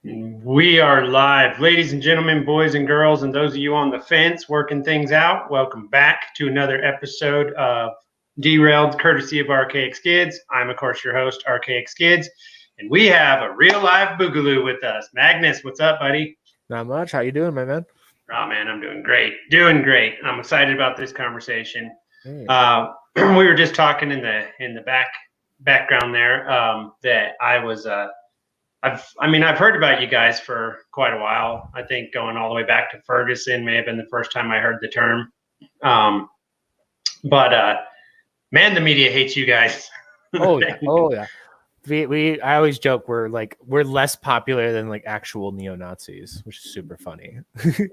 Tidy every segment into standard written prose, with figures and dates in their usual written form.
We are live. Ladies and gentlemen, boys and girls, and those of you on the fence working things out, welcome back to another episode of Derailed, courtesy of Arcaicskidz. I'm, of course, your host, Arcaicskidz, and we have a real live Boogaloo with us. Magnus, what's up, buddy? Not much. How you doing, my man? Oh, man, I'm doing great. Doing great. I'm excited about this conversation. Hey. We were just talking in the background there that I was I've heard about you guys for quite a while. I think going all the way back to Ferguson may have been the first time I heard the term. But man, the media hates you guys. Oh yeah. Oh yeah. I always joke we're less popular than like actual neo-Nazis, which is super funny.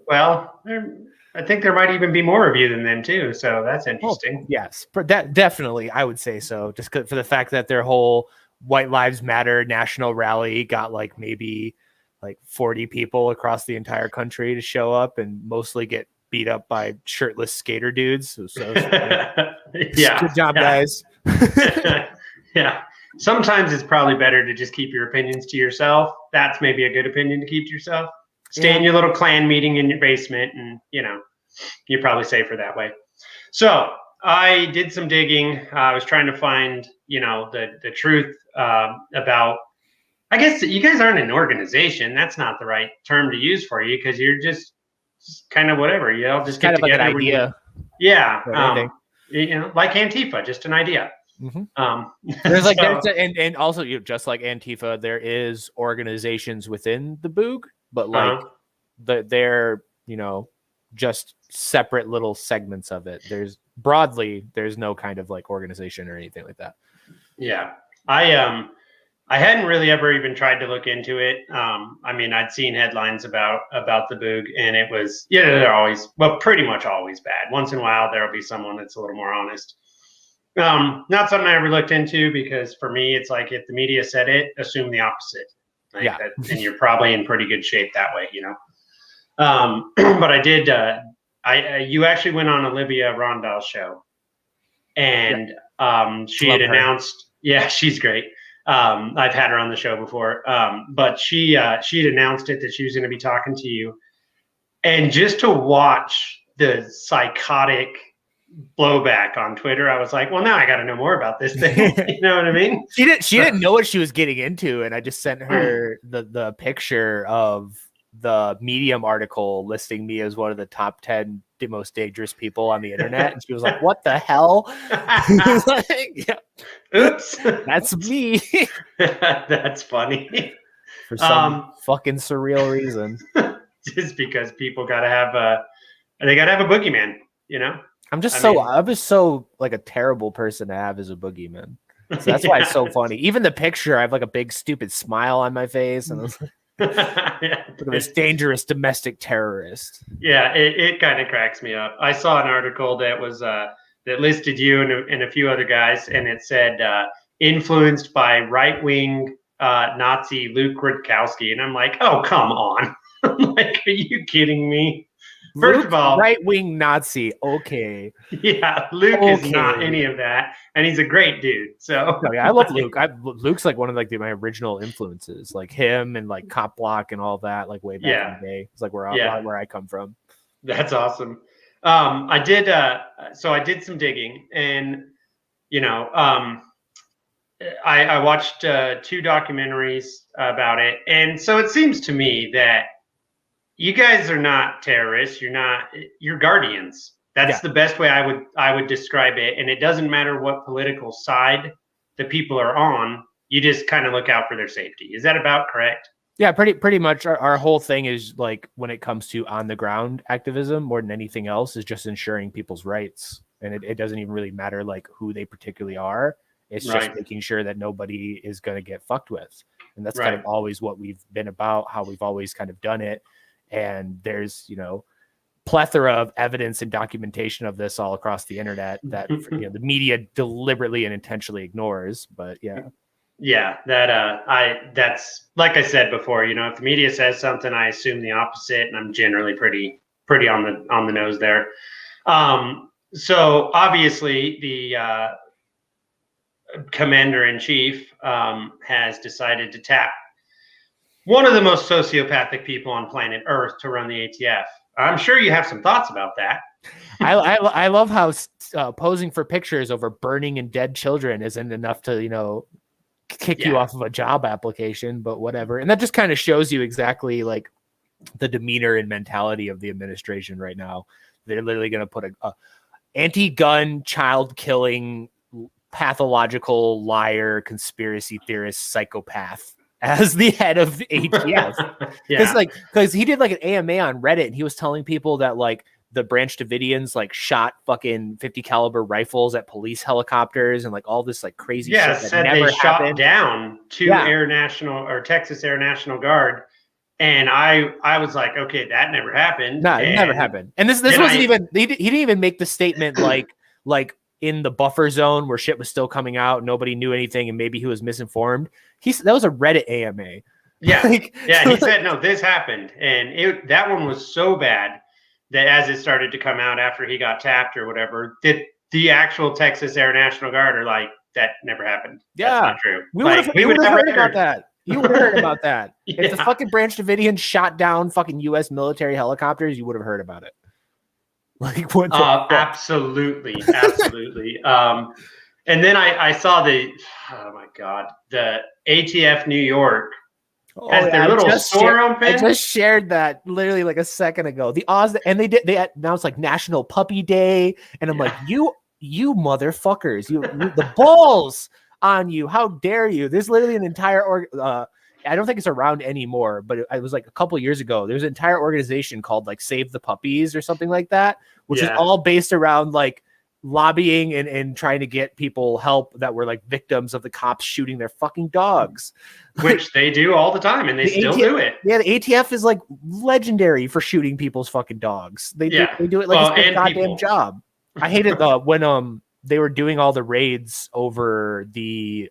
Well, I think there might even be more of you than them too. So that's interesting. Oh, yes, that definitely I would say so. Just for the fact that their whole White Lives Matter national rally got like maybe like 40 people across the entire country to show up and mostly get beat up by shirtless skater dudes. So yeah, good job, guys. Yeah. Sometimes it's probably better to just keep your opinions to yourself. That's maybe a good opinion to keep to yourself. Stay in your little clan meeting in your basement, and you're probably safer that way. So I did some digging. I was trying to find, the truth about. I guess you guys aren't an organization. That's not the right term to use for you because you're just kind of whatever. You all just get kind of together. Like an idea. Yeah, like Antifa, just an idea. Mm-hmm. There's like and also just like Antifa, there is organizations within the Boog, but like they're just separate little segments of it. There's no kind of like organization or anything like that. Yeah, I hadn't really ever even tried to look into it. I'd seen headlines about the Boog, and it was they're always pretty much always bad. Once in a while there'll be someone that's a little more honest. Not something I ever looked into because for me, it's like if the media said it, assume the opposite. And you're probably in pretty good shape that way, But I did. You actually went on Olivia Rondell's show, and she had announced. Yeah, she's great. I've had her on the show before, but she had announced it that she was going to be talking to you, and just to watch the psychotic blowback on Twitter, I was like, well, now I got to know more about this thing. You know what I mean? She didn't know what she was getting into, and I just sent her the picture of the Medium article listing me as one of the top 10 most dangerous people on the internet, and she was like, what the hell? Oops, that's me. That's funny. For some fucking surreal reason. Just because people gotta have a boogeyman, I'm just so like a terrible person to have as a boogeyman. So that's why it's so funny. Even the picture, I have like a big stupid smile on my face, and it's look at this dangerous domestic terrorist. Yeah, it kind of cracks me up. I saw an article that was that listed you and a few other guys, and it said influenced by right-wing Nazi Luke Rudkowski, and I'm like, oh, come on. I'm like, are you kidding me? First of all, right-wing Nazi. Okay. Yeah, Luke is not any of that, and he's a great dude. So I love Luke. Luke's like one of like my original influences, like him and like Cop Block and all that, like way back in the day. It's like where I come from. That's awesome. I did some digging, and I watched 2 documentaries about it, and so it seems to me that you guys are not terrorists. You're guardians. That's the best way I would describe it. And it doesn't matter what political side the people are on. You just kind of look out for their safety. Is that about correct? Yeah, pretty much. Our whole thing is like when it comes to on the ground activism more than anything else is just ensuring people's rights. And it doesn't even really matter like who they particularly are. It's just making sure that nobody is going to get fucked with. And that's kind of always what we've been about, how we've always kind of done it. And there's, plethora of evidence and documentation of this all across the internet that the media deliberately and intentionally ignores. But that's like I said before. If the media says something, I assume the opposite, and I'm generally pretty on the nose there. So obviously, the commander in chief has decided to tap one of the most sociopathic people on planet Earth to run the ATF. I'm sure you have some thoughts about that. I love how posing for pictures over burning and dead children isn't enough to, kick you off of a job application, but whatever. And that just kind of shows you exactly like the demeanor and mentality of the administration right now. They're literally going to put a anti-gun, child-killing, pathological liar, conspiracy theorist, psychopath as the head of ATF. Because he did like an AMA on Reddit, and he was telling people that like the Branch Davidians like shot fucking 50 caliber rifles at police helicopters and like all this like crazy shit that said never they shot happened. down two Texas Air National Guard. And I was like, okay, that never happened. No, it never happened. And this wasn't even, he didn't even make the statement like in the buffer zone where shit was still coming out, nobody knew anything, and maybe he was misinformed. That was a Reddit AMA. Yeah. He said, no, this happened. And that one was so bad that as it started to come out after he got tapped or whatever, the actual Texas Air National Guard are like, that never happened. Yeah. That's not true. We would have heard about that. You would have heard about that. Yeah. If the fucking Branch Davidians shot down fucking U.S. military helicopters, you would have heard about it. Like what? Absolutely. And then I saw the ATF New York has their little store open. I just shared that literally like a second ago. The Oz, and they announced like National Puppy Day, and I'm like, you motherfuckers, you the balls on you, how dare you? There's literally an entire I don't think it's around anymore, but it was like a couple years ago. There's an entire organization called like Save the Puppies or something like that, which is all based around like lobbying and trying to get people help that were like victims of the cops shooting their fucking dogs, which they do all the time, and they still do it. Yeah, the ATF is like legendary for shooting people's fucking dogs. They do it like it's a goddamn job. I hated when they were doing all the raids over the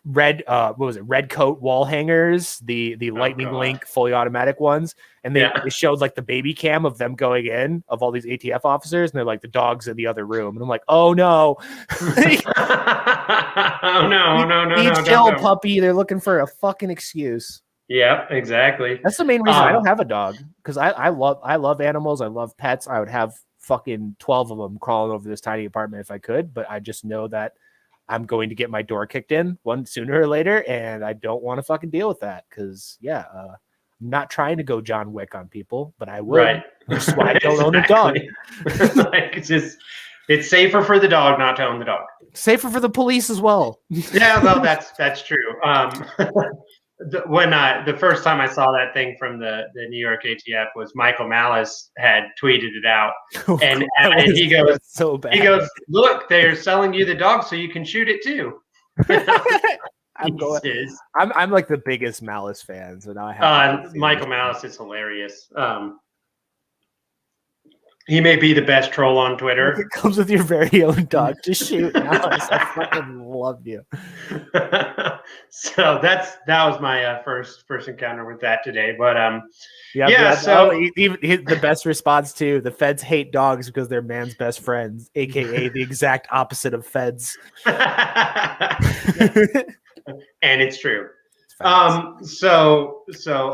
red red coat wall hangers, the lightning link fully automatic ones, and they showed like the baby cam of them going in of all these ATF officers, and they're like the dogs in the other room, and I'm like, oh no. Oh no, chill, puppy. They're looking for a fucking excuse. Yeah, exactly. That's the main reason I don't have a dog, because I love animals. I love pets. I would have fucking 12 of them crawling over this tiny apartment if I could, but I just know that I'm going to get my door kicked in one sooner or later, and I don't want to fucking deal with that because I'm not trying to go John Wick on people, but I would. Right. Which is why I don't own a dog. Like it's safer for the dog not to own the dog. Safer for the police as well. Yeah, well, that's true. When the first time I saw that thing from the New York ATF was Michael Malice had tweeted it out, and he goes, so bad. He goes, look, they're selling you the dog so you can shoot it too. I'm like the biggest Malice fan, so now I have Michael Malice is hilarious. He may be the best troll on Twitter. It comes with your very own dog. Just shoot. Malice. I fucking love you. So that was my first encounter with that today. But even the best response to the feds hate dogs because they're man's best friends, aka the exact opposite of feds. And it's true. So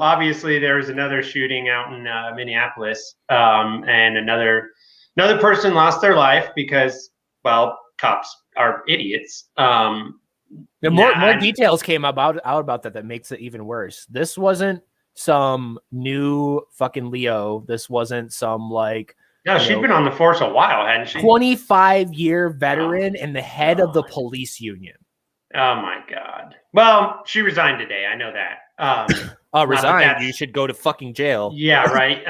obviously there was another shooting out in Minneapolis, and another person lost their life because, well, cops are idiots. More details came out about that makes it even worse. This wasn't some new fucking Leo. This wasn't some like. No, she'd been on the force a while, hadn't she? 25-year veteran and the head of the police union. Oh my God. Well, she resigned today. I know that. Resigned. You should go to fucking jail. Yeah, right.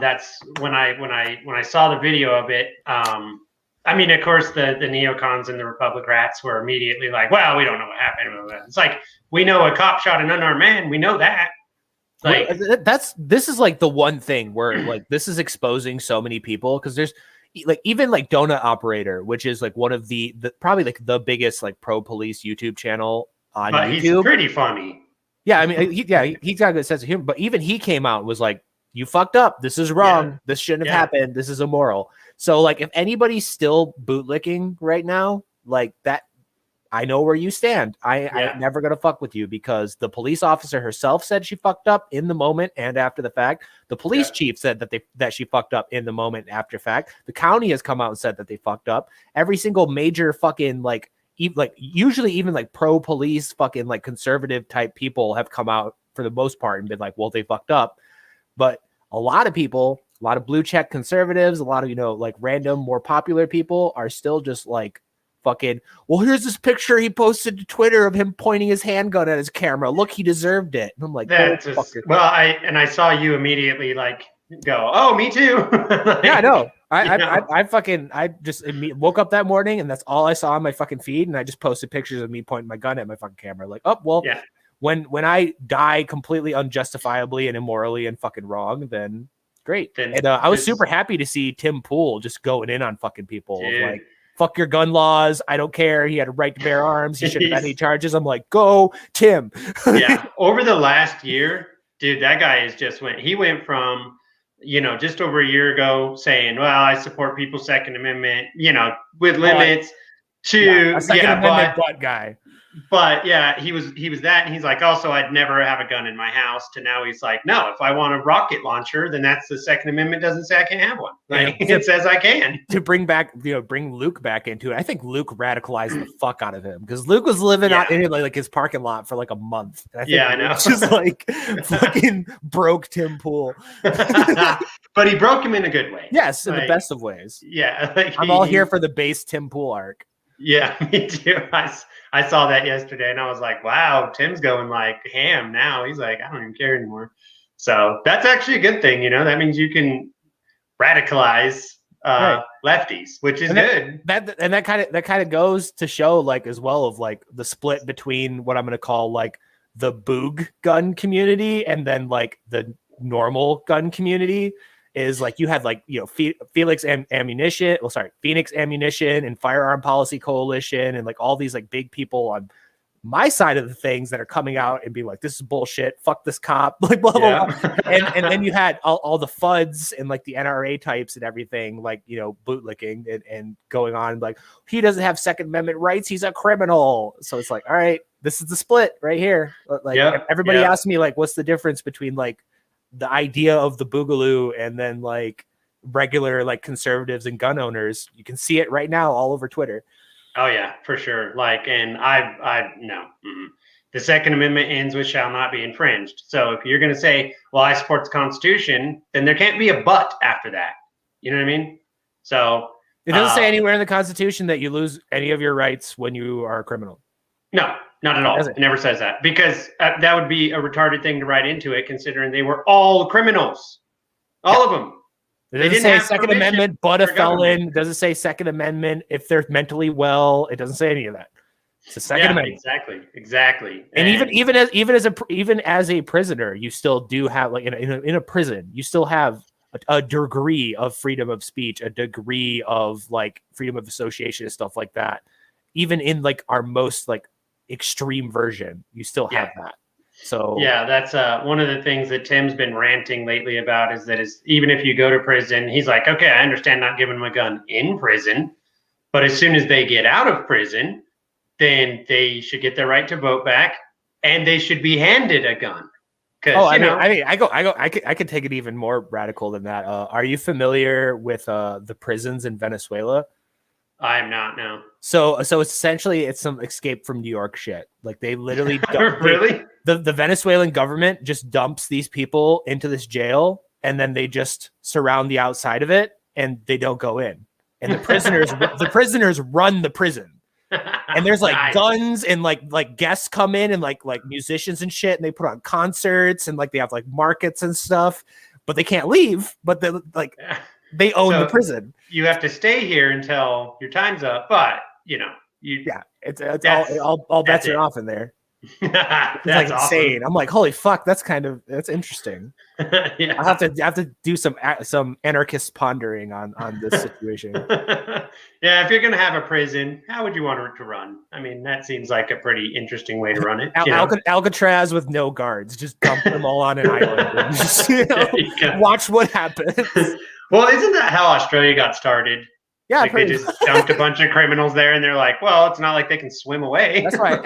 That's when I saw the video of it. I mean, of course, the neocons and the Republic rats were immediately like, "Well, we don't know what happened." It's like, we know a cop shot an unarmed man. We know that. Like, this is like the one thing where like this is exposing so many people, because there's like even like Donut Operator, which is like one of the probably like the biggest like pro police YouTube channel on YouTube. He's pretty funny. Yeah, I mean, he's got a good sense of humor. But even he came out and was like, "You fucked up. This is wrong. Yeah. This shouldn't have happened. This is immoral." So like, if anybody's still bootlicking right now, like that, I know where you stand. I ain't never gonna fuck with you, because the police officer herself said she fucked up in the moment and after the fact. The police chief said that she fucked up in the moment after fact. The county has come out and said that they fucked up. Every single major fucking usually even like pro police fucking like conservative type people have come out for the most part and been like, well, they fucked up. But a lot of people, a lot of blue check conservatives, a lot of, like random, more popular people are still just like fucking, well, here's this picture he posted to Twitter of him pointing his handgun at his camera. Look, he deserved it. And I'm like, I saw you immediately like go, oh, me too. Like, yeah, I know. I just woke up that morning and that's all I saw on my fucking feed. And I just posted pictures of me pointing my gun at my fucking camera. Like, oh, well, when I die completely unjustifiably and immorally and fucking wrong, then great. And I was super happy to see Tim Pool just going in on fucking people. Like, fuck your gun laws. I don't care. He had a right to bear arms. He shouldn't have any charges. I'm like, go, Tim. Yeah. Over the last year, dude, that guy he went from, just over a year ago saying, well, I support people's Second Amendment, with limits to, a Second Amendment butt guy. But yeah, he was that, and he's like, also, I'd never have a gun in my house. To now, he's like, no, if I want a rocket launcher, then that's the Second Amendment doesn't say I can't have one. Like, it says I can. To bring Luke back into it, I think Luke radicalized the fuck out of him, because Luke was living out in like his parking lot for like a month. And I think I know. Just like fucking broke Tim Pool. But he broke him in a good way. Yes, in the best of ways. Yeah, I'm all here for the base Tim Pool arc. Yeah, me too. I saw that yesterday and I was like, wow, Tim's going like ham now. He's like, I don't even care anymore. So that's actually a good thing. That means you can radicalize lefties, which is good. That kind of goes to show like as well of like the split between what I'm going to call like the boog gun community and then like the normal gun community. Is like you had like Phoenix Ammunition and Firearm Policy Coalition and like all these like big people on my side of the things that are coming out and being like, this is bullshit, fuck this cop, like blah blah blah. And then you had all the FUDs and like the NRA types and everything, like bootlicking and going on like, he doesn't have Second Amendment rights, he's a criminal. So it's like, all right, this is the split right here. Like everybody asked me like, what's the difference between like the idea of the Boogaloo and then like regular like conservatives and gun owners? You can see it right now all over Twitter. Oh yeah, for sure. Like, and I no, the Second Amendment ends with shall not be infringed. So if you're going to say, well, I support the Constitution, then there can't be a but after that. You know what I mean? So it doesn't say anywhere in the Constitution that you lose any of your rights when you are a criminal. No, not at all. It never says that, because that would be a retarded thing to write into it, considering they were all criminals, all of them. It doesn't say Second Amendment, but a felon. It doesn't say Second Amendment if they're mentally well. It doesn't say any of that. It's a Second Amendment. Exactly. And even as a prisoner, you still do have like in a prison, you still have a degree of freedom of speech, a degree of like freedom of association and stuff like that. Even in like our most like extreme version, you still have that. So that's one of the things that Tim's been ranting lately about is even if you go to prison, he's like, okay, I understand not giving them a gun in prison, but as soon as they get out of prison, then they should get their right to vote back and they should be handed a gun. I could take it even more radical than that. Are you familiar with the prisons in Venezuela? I'm not, no. So it's essentially it's some Escape from New York shit. Like they literally really the Venezuelan government just dumps these people into this jail and then they just surround the outside of it and they don't go in. And the prisoners run the prison. And there's like guns and like guests come in and like musicians and shit, and they put on concerts and like they have like markets and stuff, but they can't leave. But they own the prison. You have to stay here until your time's up, but it's all bets are off in there. It's like insane. Awesome. I'm like, holy fuck, that's interesting. Yeah. I have to do some anarchist pondering on this situation. Yeah, if you're gonna have a prison, how would you want it to run? I mean, that seems like a pretty interesting way to run it. Alcatraz with no guards, just dump them all on an island and just watch what happens. Well, isn't that how Australia got started? Yeah, like they just dumped a bunch of criminals there, and they're like, well, it's not like they can swim away. That's why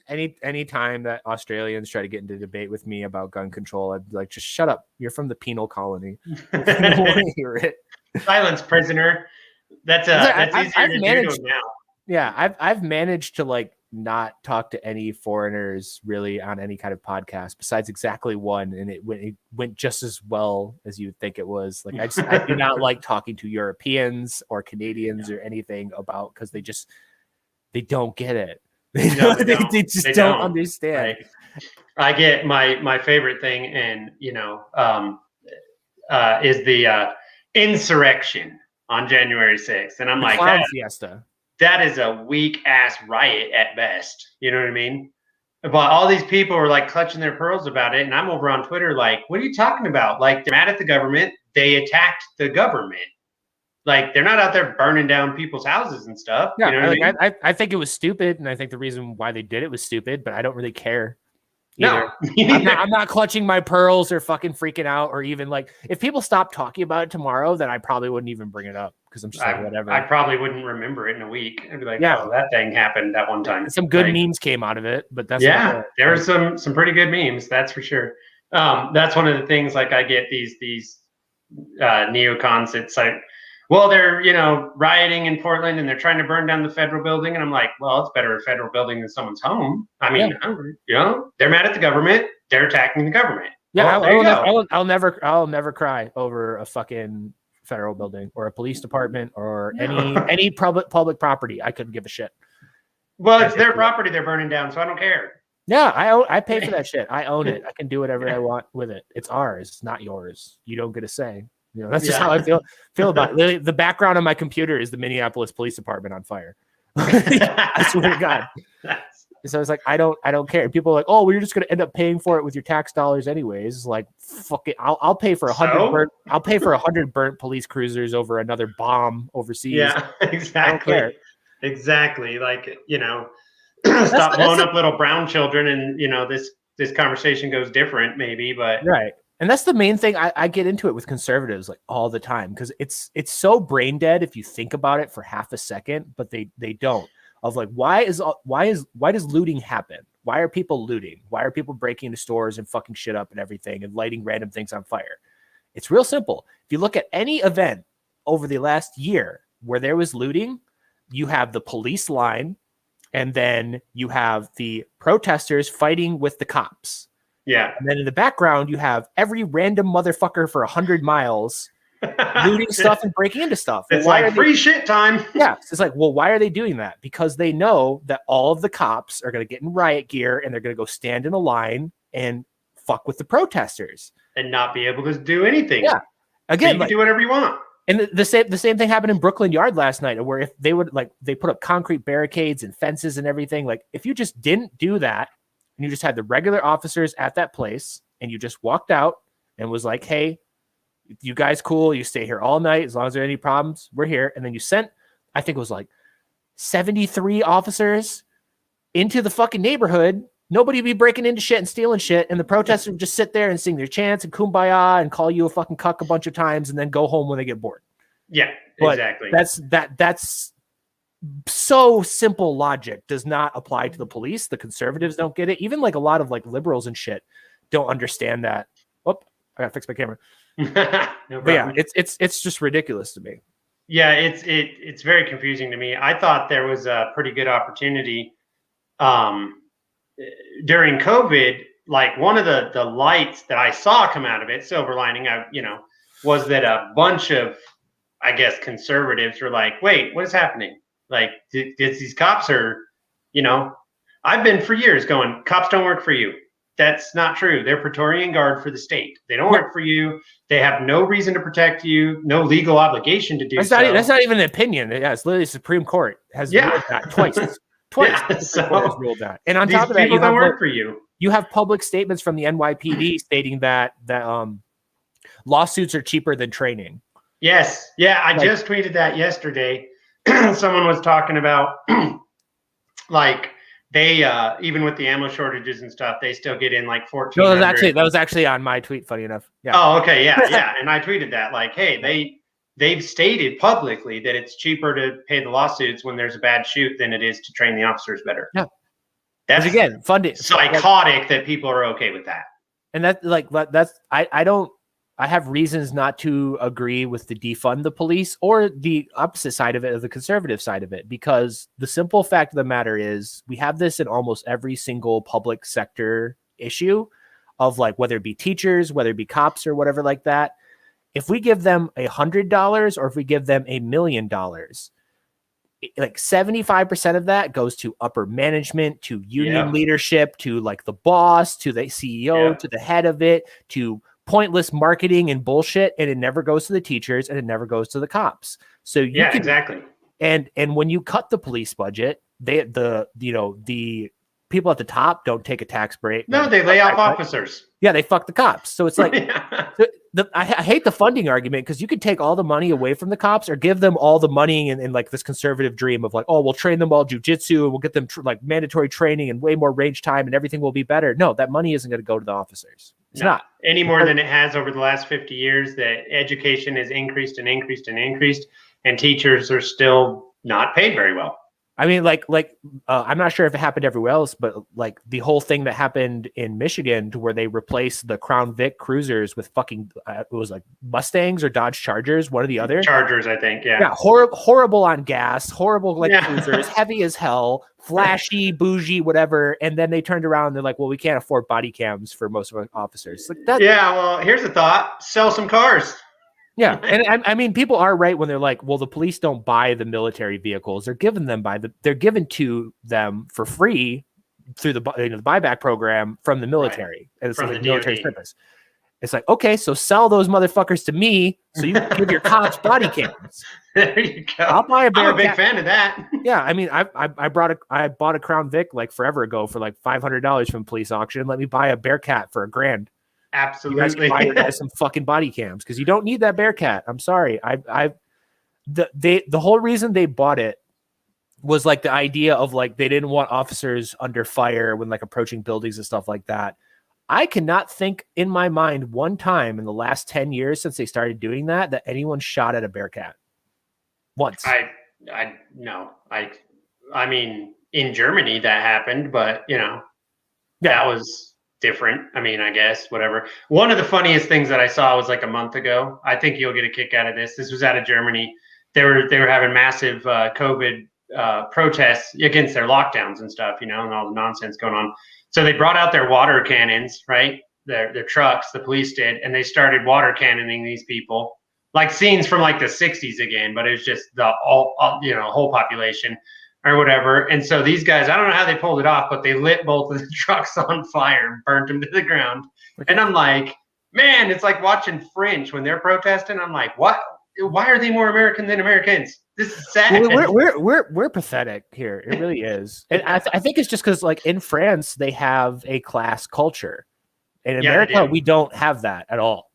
any time that Australians try to get into debate with me about gun control, I'd be like, just shut up. You're from the penal colony. I don't want to hear it. Silence, prisoner. That's easier to do to now. Yeah, I've managed to like not talk to any foreigners really on any kind of podcast besides exactly one, and it went just as well as you would think it was. Like I do not like talking to Europeans or Canadians or anything about, because they don't get it. They just don't understand. Like, I get my favorite thing, and is the insurrection on January 6th, and I'm the like, clown fiesta. That is a weak ass riot at best. You know what I mean? But all these people are like clutching their pearls about it, and I'm over on Twitter like, what are you talking about? Like, they're mad at the government. They attacked the government. Like, they're not out there burning down people's houses and stuff. Yeah, you know what I mean? I think it was stupid, and I think the reason why they did it was stupid, but I don't really care. No, I'm not clutching my pearls or fucking freaking out, or even like, if people stop talking about it tomorrow, then I probably wouldn't even bring it up, because I'm just like, whatever. I probably wouldn't remember it in a week. I'd be like, yeah, oh, that thing happened that one time. Some good memes came out of it, but that's there were some pretty good memes, that's for sure. That's one of the things. Like, I get these neocons. It's like, well, they're rioting in Portland and they're trying to burn down the federal building, and I'm like, well, it's better a federal building than someone's home. I mean, they're mad at the government. They're attacking the government. Yeah, I'll never cry over a fucking federal building or a police department or any public property. I couldn't give a shit. Well, it's their property they're burning down, so I don't care. Yeah, I pay for that shit. I own it. I can do whatever I want with it. It's ours. It's not yours. You don't get a say. That's just how I feel about it. The background on my computer is the Minneapolis Police Department on fire. I swear to God. So it's like, I don't care. People are like, oh, well, you're just going to end up paying for it with your tax dollars anyways. It's like, fuck it. I'll pay for 100 I'll pay for 100 burnt police cruisers over another bomb overseas. Yeah, exactly. I don't care. Exactly. Like, stop blowing up little brown children, and this conversation goes different maybe, but right. And that's the main thing. I get into it with conservatives like all the time, because it's so brain dead if you think about it for half a second, but they don't. Of like, why does looting happen? Why are people looting? Why are people breaking into stores and fucking shit up and everything and lighting random things on fire? It's real simple. If you look at any event over the last year where there was looting, you have the police line, and then you have the protesters fighting with the cops. Yeah. And then in the background, you have every random motherfucker for 100 miles looting stuff and breaking into stuff. It's like free shit time. Yeah. It's like, well, why are they doing that? Because they know that all of the cops are going to get in riot gear and they're going to go stand in a line and fuck with the protesters. And not be able to do anything. Yeah. Again, so you can do whatever you want. And the same thing happened in Brooklyn Yard last night, where if they would they put up concrete barricades and fences and everything. Like, if you just didn't do that, and you just had the regular officers at that place, and you just walked out and was like, hey, you guys cool, you stay here all night, as long as there are any problems, we're here. And then you sent, I think it was like 73 officers into the fucking neighborhood. Nobody would be breaking into shit and stealing shit, and the protesters would just sit there and sing their chants and kumbaya and call you a fucking cuck a bunch of times and then go home when they get bored. Yeah, but exactly. That's so simple logic does not apply to the police. The conservatives don't get it. Even like a lot of like liberals and shit don't understand that. Oh, I gotta fix my camera. No, but yeah, it's just ridiculous to me. Yeah, it's very confusing to me. I thought there was a pretty good opportunity during COVID. Like, one of the lights that I saw come out of it, silver lining, was that a bunch of, I guess, conservatives were like, wait, what is happening? Like, these cops are, I've been for years going, cops don't work for you. That's not true. They're Praetorian Guard for the state. They don't work for you. They have no reason to protect you, no legal obligation to do so. That's not even an opinion. Yeah, it's literally the Supreme Court has ruled that twice. Yeah, so has ruled that. And on top of that, people don't work for you. You have public statements from the NYPD stating that lawsuits are cheaper than training. Yes. Yeah, I just tweeted that yesterday. Someone was talking about like, they even with the ammo shortages and stuff, they still get in like 14. No, that was actually on my tweet, funny enough. Yeah. Oh, okay. Yeah. Yeah. And I tweeted that, like, hey, they've stated publicly that it's cheaper to pay the lawsuits when there's a bad shoot than it is to train the officers better. Yeah. That's again, funding psychotic that people are okay with that. And I have reasons not to agree with the defund the police or the opposite side of it, or the conservative side of it, because the simple fact of the matter is we have this in almost every single public sector issue of like, whether it be teachers, whether it be cops or whatever like that. If we give them $100 or if we give them $1 million, like 75% of that goes to upper management, to union leadership, to like the boss, to the CEO, to the head of it, to pointless marketing and bullshit. And it never goes to the teachers and it never goes to the cops. So exactly. And when you cut the police budget, the people at the top don't take a tax break. No, they lay off officers. Yeah, they fuck the cops. So it's like, I hate the funding argument, because you could take all the money away from the cops or give them all the money and like this conservative dream of like, oh, we'll train them all jujitsu and we'll get them like mandatory training and way more range time and everything will be better. No, that money isn't going to go to the officers. It's not any more than it has over the last 50 years. That education has increased and increased and increased, and teachers are still not paid very well. I mean, I'm not sure if it happened everywhere else, but like the whole thing that happened in Michigan, to where they replaced the Crown Vic cruisers with fucking it was like Mustangs or Dodge Chargers, one or the other. Chargers, I think. Yeah. Horrible on gas, horrible cruisers, heavy as hell, flashy, bougie, whatever. And then they turned around and they're like, well, we can't afford body cams for most of our officers. Like that. Yeah. Well, here's a thought: sell some cars. Yeah, and I mean, people are right when they're like, well, the police don't buy the military vehicles; they're given to them for free through the buyback program from the military, and it's from like the military purpose. It's like, okay, so sell those motherfuckers to me, so you can give your cops body cams. There you go. I'll buy I'm a big fan of that. Yeah, I mean, I bought a Crown Vic like forever ago for like $500 from police auction. Let me buy a Bearcat for $1,000. Absolutely. You guys can buy your guys some fucking body cams, because you don't need that Bearcat. I'm sorry. The whole reason they bought it was like the idea of like they didn't want officers under fire when like approaching buildings and stuff like that. I cannot think in my mind one time in the last 10 years since they started doing that anyone shot at a Bearcat once. No. I mean, in Germany that happened, but that was different. I mean, I guess whatever. One of the funniest things that I saw was like a month ago. I think you'll get a kick out of this. This was out of Germany. They were having massive COVID protests against their lockdowns and stuff, and all the nonsense going on. So they brought out their water cannons, right? Their trucks, the police did, and they started water cannoning these people, like scenes from like the 60s again, but it was just the whole population or whatever. And so these guys, I don't know how they pulled it off, but they lit both of the trucks on fire and burnt them to the ground. And I'm like, man, it's like watching French when they're protesting. I'm like, what? Why are they more American than Americans? This is sad. We're pathetic here. It really is. And I think it's just because like in France, they have a class culture. In America, we don't have that at all.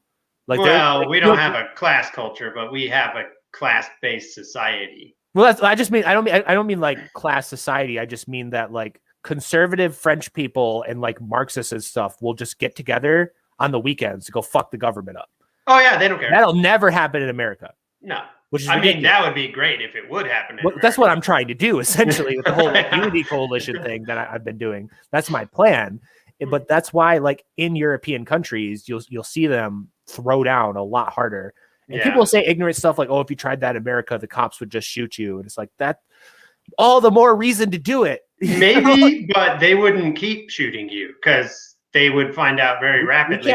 Like, we don't have a class culture, but we have a class-based society. Well, I don't mean like class society. I just mean that like conservative French people and like Marxists and stuff will just get together on the weekends to go fuck the government up. Oh yeah, they don't care. That'll never happen in America. No, which is mean, that would be great if it would happen. That's what I'm trying to do essentially with the whole Unity Coalition thing that I've been doing. That's my plan. But that's why, like in European countries, you'll see them throw down a lot harder. And people say ignorant stuff like, "Oh, if you tried that in America, the cops would just shoot you." And it's like that. All the more reason to do it. Maybe, but they wouldn't keep shooting you because they would find out very rapidly.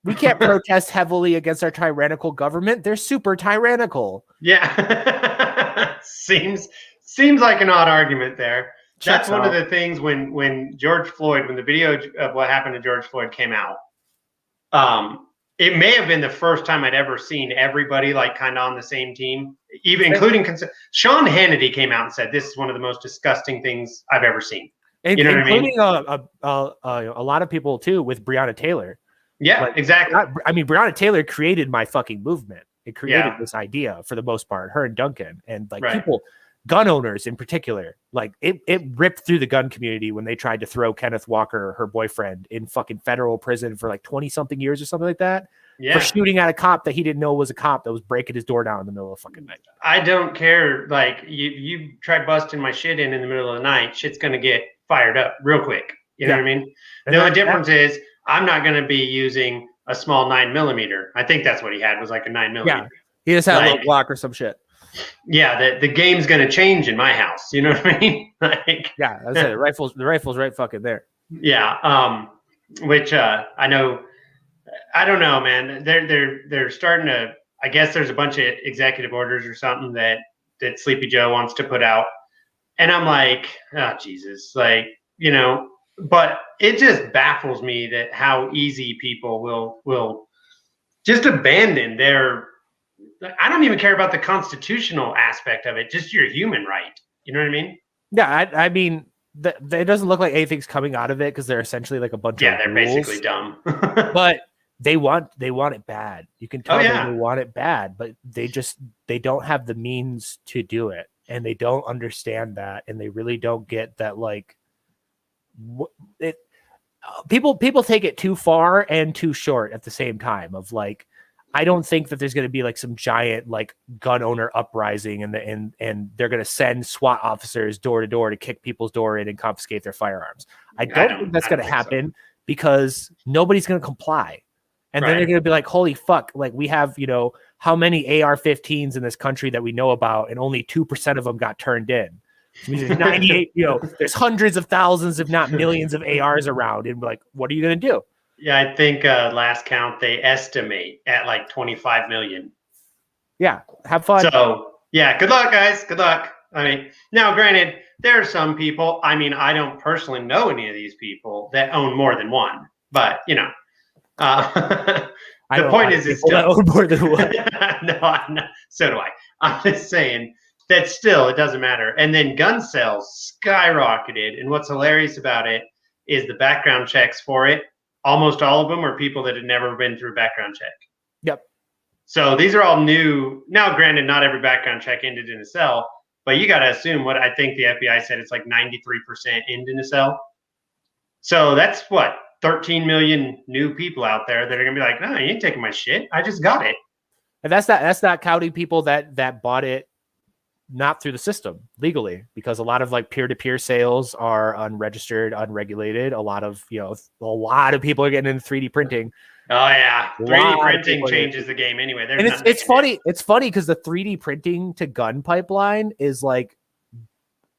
We can't protest heavily against our tyrannical government. They're super tyrannical. Yeah, seems like an odd argument there. That's one of the things when the video of what happened to George Floyd came out. It may have been the first time I'd ever seen everybody like kind of on the same team, even including Sean Hannity came out and said, "This is one of the most disgusting things I've ever seen." Including a lot of people too with Breonna Taylor. Yeah, exactly. Breonna Taylor created my fucking movement. It created this idea for the most part, her and Duncan, and like people, gun owners in particular, like it ripped through the gun community when they tried to throw Kenneth Walker, her boyfriend, in fucking federal prison for like 20 something years or something like that. for shooting at a cop that he didn't know was a cop that was breaking his door down in the middle of the fucking night. I don't care. Like you try busting my shit in the middle of the night, shit's gonna get fired up real quick. You know what I mean? And the only difference is I'm not gonna be using a small 9mm. I think that's what he had, was like a 9mm. Yeah, he just had a little Glock or some shit. Yeah, the game's gonna change in my house. You know what I mean? Like, yeah, that's it. The rifle's right fucking there. Yeah. Which I know. I don't know, man. They're starting to. I guess there's a bunch of executive orders or something that Sleepy Joe wants to put out, and I'm like, oh Jesus, like, you know. But it just baffles me that how easy people will just abandon their. I don't even care about the constitutional aspect of it, just your human right. You know what I mean? Yeah, I mean, it doesn't look like anything's coming out of it because they're essentially like a bunch of they're rules, basically dumb. But they want it bad. You can tell them they want it bad, but they don't have the means to do it, and they don't understand that, and they really don't get that. Like, people take it too far and too short at the same time. Of like, I don't think that there's going to be like some giant like gun owner uprising and they're going to send SWAT officers door to door to kick people's door in and confiscate their firearms. I don't think that's going to happen because nobody's going to comply. And then they're going to be like, holy fuck, like we have, you know, how many AR-15s in this country that we know about, and only 2% of them got turned in. So there's 98, you know, there's hundreds of thousands, if not millions of ARs around. And like, what are you going to do? Yeah, I think last count they estimate at like 25 million. Yeah, have fun. So yeah, good luck, guys. Good luck. I mean, now granted, there are some people. I mean, I don't personally know any of these people that own more than one, but you know, the point is, it's still own more than one. No, so do I. I'm just saying that still it doesn't matter. And then gun sales skyrocketed, and what's hilarious about it is the background checks for it. Almost all of them are people that had never been through background check. Yep. So these are all new. Now, granted, not every background check ended in a cell, but you got to assume what I think the FBI said it's like 93% end in a cell. So that's what 13 million new people out there that are gonna be like, no, you ain't taking my shit. I just got it. And that's not counting people that bought it not through the system legally, because a lot of like peer-to-peer sales are unregistered, unregulated. A lot of people are getting into 3D printing. Oh yeah, 3D printing changes the game anyway. And it's funny. It's funny because the 3D printing to gun pipeline is like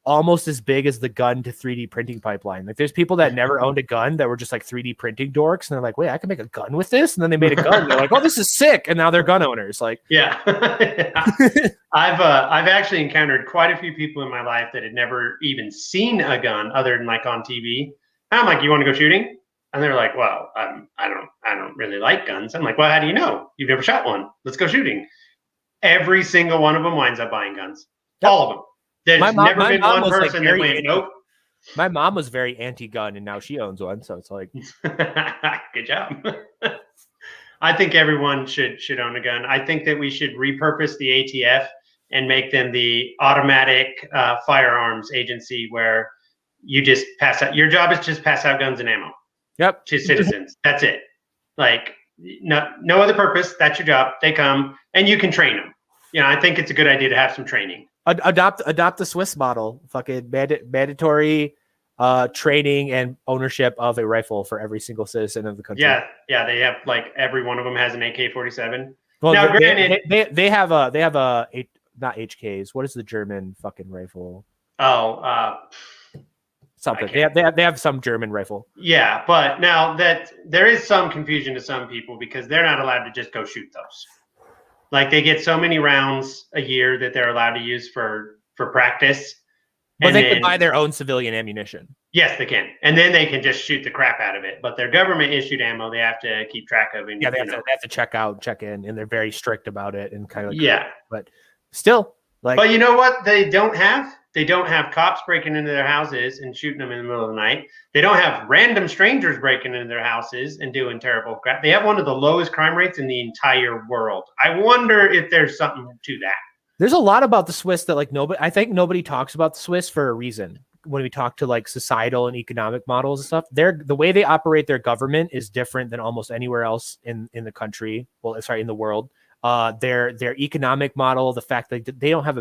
almost as big as the gun to 3D printing pipeline. Like there's people that never owned a gun that were just like 3D printing dorks, and they're like, wait, I can make a gun with this, and then they made a gun. They're like, oh, this is sick, and now they're gun owners. Like, yeah. I've actually encountered quite a few people in my life that had never even seen a gun other than like on TV. And I'm like, you want to go shooting? And they're like, well, I don't really like guns. I'm like, well, how do you know? You've never shot one. Let's go shooting. Every single one of them winds up buying guns. Yep. All of them. There's never been one person that went, nope. My mom was very anti-gun, and now she owns one. So it's like, good job. I think everyone should own a gun. I think that we should repurpose the ATF and make them the automatic firearms agency where you just pass out. Your job is just pass out guns and ammo. Yep. To citizens. That's it. Like no other purpose. That's your job. They come and you can train them. You know, I think it's a good idea to have some training. Adopt the Swiss model. Fucking mandatory training and ownership of a rifle for every single citizen of the country. Yeah. They have like every one of them has an AK-47. Well, now, granted, they have not HKs. What is the German fucking rifle? Oh, something. They have some German rifle. Yeah, but now that there is some confusion to some people because they're not allowed to just go shoot those. Like they get so many rounds a year that they're allowed to use for practice. But they can buy their own civilian ammunition. Yes, they can. And then they can just shoot the crap out of it. But their government issued ammo they have to keep track of. And, yeah, they have to check out, check in, and they're very strict about it and kind of like, yeah. But still, like, but you know what they don't have? They don't have cops breaking into their houses and shooting them in the middle of the night. They don't have random strangers breaking into their houses and doing terrible crap. They have one of the lowest crime rates in the entire world. I wonder if there's something to that. There's a lot about the Swiss that like I think nobody talks about the Swiss for a reason. when we talk to like societal and economic models and stuff, the way they operate their government is different than almost anywhere else in the country. Well, sorry, in the world. Their economic model, the fact that they don't have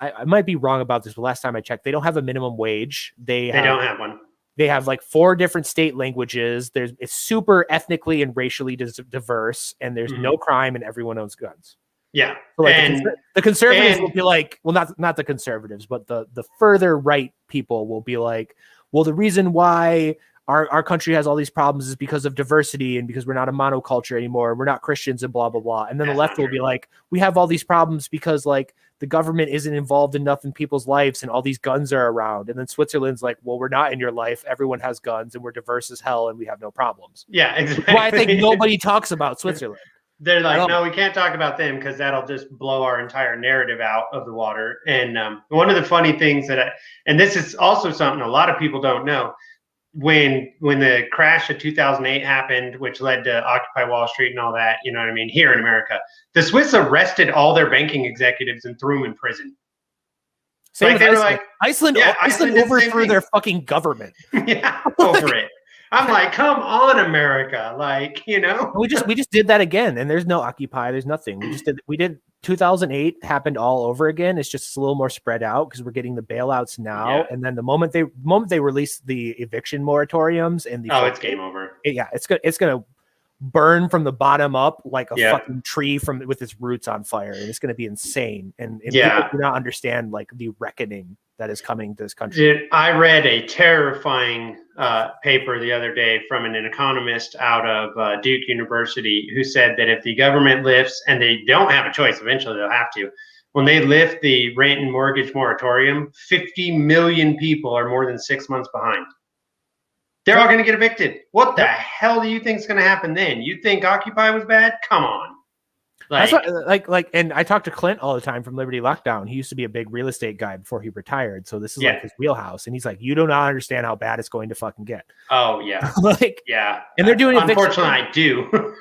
I might be wrong about this, but last time I checked, they don't have a minimum wage. They don't have one. They have like 4 different state languages. It's super ethnically and racially diverse, and there's no crime, and everyone owns guns. Yeah. So like the conservatives will be like, well, not the conservatives, but the further right people will be like, well, the reason why our country has all these problems is because of diversity and because we're not a monoculture anymore. We're not Christians and blah, blah, blah. And then the left will be like, we have all these problems because like the government isn't involved enough in people's lives and all these guns are around. And then Switzerland's like, well, we're not in your life. Everyone has guns and we're diverse as hell and we have no problems. Yeah, exactly. Why I think nobody talks about Switzerland. They're like, no, we can't talk about them because that'll just blow our entire narrative out of the water. And one of the funny things and this is also something a lot of people don't know, when the crash of 2008 happened, which led to Occupy Wall Street and all that, you know what I mean, here in America, the Swiss arrested all their banking executives and threw them in prison. Same like, they Iceland. Were like, Iceland overthrew their fucking government. Yeah, over it. I'm like, come on, America. Like, you know, we just did that again, and there's no Occupy, there's nothing. We did 2008 happened all over again. It's just a little more spread out because we're getting the bailouts now. Yeah. And then the moment they release the eviction moratoriums and it's game over. It's gonna burn from the bottom up like a fucking tree with its roots on fire, and it's gonna be insane. And people do not understand like the reckoning that is coming to this country. Dude, I read a terrifying paper the other day from an economist out of Duke University who said that if the government lifts, and they don't have a choice, eventually they'll have to, when they lift the rent and mortgage moratorium, 50 million people are more than 6 months behind. They're all going to get evicted. What the hell do you think is going to happen then? You think Occupy was bad? Come on. That's what, and I talk to Clint all the time from Liberty Lockdown. He used to be a big real estate guy before he retired. So this is like his wheelhouse. And he's like, you do not understand how bad it's going to fucking get. Oh yeah. And they're doing unfortunately I do.